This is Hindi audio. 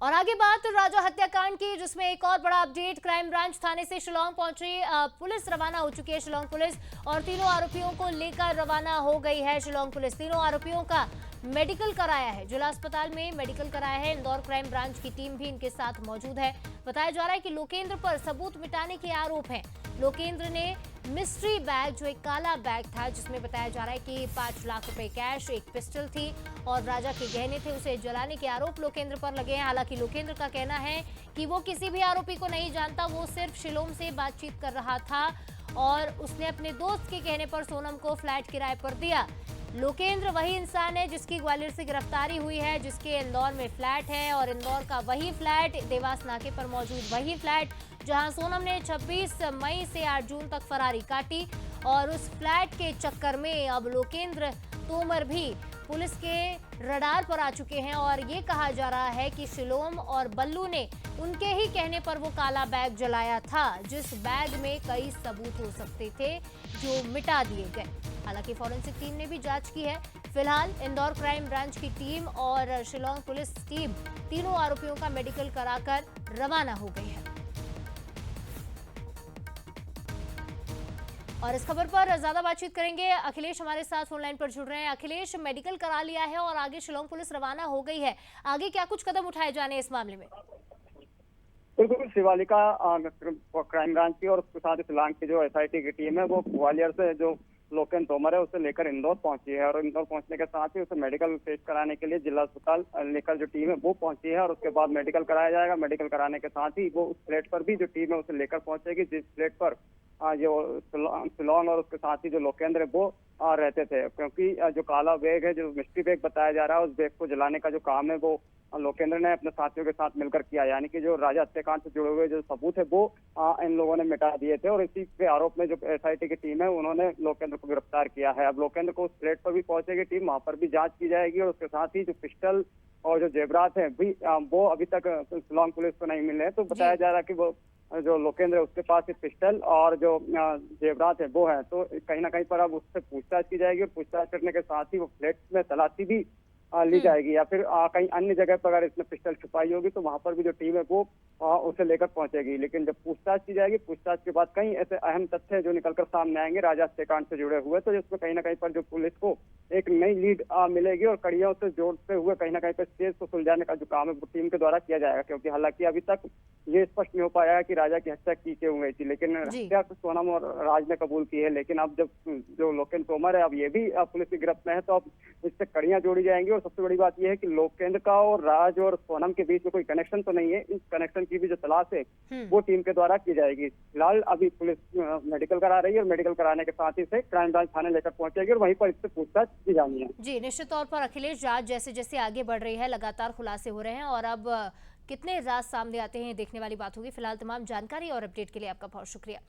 और आगे बात राजा हत्याकांड की, जिसमें एक और बड़ा अपडेट। क्राइम ब्रांच थाने से शिलांग पहुंची पुलिस रवाना हो चुकी है, शिलांग पुलिस, और तीनों आरोपियों को लेकर रवाना हो गई है शिलांग पुलिस। तीनों आरोपियों का मेडिकल कराया है, जिला अस्पताल में मेडिकल कराया है। इंदौर क्राइम ब्रांच की टीम भी इनके साथ मौजूद है। बताया जा रहा है कि लोकेंद्र पर सबूत मिटाने के आरोप हैं। लोकेंद्र ने मिस्ट्री बैग, जो एक काला बैग था, जिसमें बताया जा रहा है कि 5 लाख रुपए कैश, एक पिस्टल थी और राजा के गहने थे, उसे जलाने के आरोप लोकेंद्र पर लगे हैं। हालांकि लोकेंद्र का कहना है कि वो किसी भी आरोपी को नहीं जानता, वो सिर्फ शिलोम से बातचीत कर रहा था और उसने अपने दोस्त के कहने पर सोनम को फ्लैट किराए पर दिया। लोकेंद्र वही इंसान है जिसकी ग्वालियर से गिरफ्तारी हुई है, जिसके इंदौर में फ्लैट है, और इंदौर का वही फ्लैट, देवास नाके पर मौजूद वही फ्लैट जहां सोनम ने 26 मई से 8 जून तक फरारी काटी। और उस फ्लैट के चक्कर में अब लोकेंद्र तोमर भी पुलिस के रडार पर आ चुके हैं। और ये कहा जा रहा है कि शिलोम और बल्लू ने उनके ही कहने पर वो काला बैग जलाया था, जिस बैग में कई सबूत हो सकते थे जो मिटा दिए गए। हालांकि फॉरेंसिक टीम ने भी जांच की है। फिलहाल इंदौर क्राइम ब्रांच की टीम और शिलांग पुलिस टीम तीनों आरोपियों का मेडिकल कराकर रवाना हो गई है। और इस खबर पर ज्यादा बातचीत करेंगे, अखिलेश हमारे साथ ऑनलाइन पर जुड़ रहे हैं। अखिलेश, मेडिकल करा लिया है और आगे शिलांग पुलिस रवाना हो गई है, आगे क्या कुछ कदम उठाए जाने इस मामले में? बिल्कुल, शिवालिका क्राइम ब्रांच की और उसके साथ शिलांग की जो एसआईटी की टीम है वो ग्वालियर से जो लोकेंद्र तोमर है उसे लेकर इंदौर पहुंची है। और इंदौर पहुंचने के साथ ही उसे मेडिकल टेस्ट कराने के लिए जिला अस्पताल लेकर जो टीम है वो पहुंची है। और उसके बाद मेडिकल कराया जाएगा। मेडिकल कराने के साथ ही वो उस प्लेट पर भी जो टीम है उसे लेकर पहुंचेगी, जिस प्लेट पर जो शिलोंग और उसके साथ ही जो लोकेंद्र है वो रहते थे। क्योंकि जो काला बैग है, जो मिस्ट्री बैग बताया जा रहा है, उस बैग को जलाने का जो काम है वो लोकेंद्र ने अपने साथियों के साथ मिलकर किया। यानी कि जो राजा हत्याकांड से जुड़े हुए जो सबूत है वो इन लोगों ने मिटा दिए थे। और इसी के आरोप में जो एसआईटी की टीम है उन्होंने लोकेंद्र को गिरफ्तार किया है। अब लोकेंद्र को उस प्लेट पर भी पहुंचेगी टीम, वहां पर भी जांच की जाएगी। और उसके साथ ही जो पिस्टल और जो जेवरात है भी वो अभी तक शिलांग पुलिस को नहीं मिले हैं। तो बताया जा रहा है कि वो जो लोकेंद्र है उसके पास एक पिस्टल और जो जेवरात है वो है। तो कहीं ना कहीं पर अब उससे पूछताछ की जाएगी और पूछताछ करने के साथ ही वो फ्लैट में तलाशी भी ली जाएगी। या फिर कहीं अन्य जगह पर अगर इसने पिस्टल छुपाई होगी तो वहां पर भी जो टीम है वो उसे लेकर पहुंचेगी। लेकिन जब पूछताछ की जाएगी, पूछताछ के बाद कई ऐसे अहम तथ्य जो निकलकर सामने आएंगे राजा हत्याकांड से जुड़े हुए, तो जिसमें कहीं ना कहीं पर जो पुलिस को एक नई लीड मिलेगी और कड़ियों से जोड़ते हुए कहीं ना कहीं पर केस को सुलझाने का जो काम है वो टीम के द्वारा किया जाएगा। क्योंकि हालांकि अभी तक ये स्पष्ट नहीं हो पाया है कि राजा की हत्या की क्यों गई थी, लेकिन हत्या सोनम और राज ने कबूल की है। लेकिन अब जब जो लोकेंद्र तोमर है अब ये भी पुलिस की गिरफ्त में है, तो अब इससे कड़ियां जोड़ी जाएंगी। और सबसे बड़ी बात यह है कि लोकेंद्र का और राज और सोनम के बीच में कोई कनेक्शन तो नहीं है। इस कनेक्शन की भी जो तलाश है वो टीम के द्वारा की जाएगी। फिलहाल अभी पुलिस मेडिकल करा रही है और मेडिकल कराने के साथ ही से क्राइम ब्रांच थाने लेकर पहुंचेगी और वहीं पर इससे पूछताछ की जानी है। जी, निश्चित तौर पर अखिलेश, जांच जैसे जैसे आगे बढ़ रही है लगातार खुलासे हो रहे हैं और अब कितने राज सामने आते हैं देखने वाली बात होगी। फिलहाल तमाम जानकारी और अपडेट के लिए आपका बहुत शुक्रिया।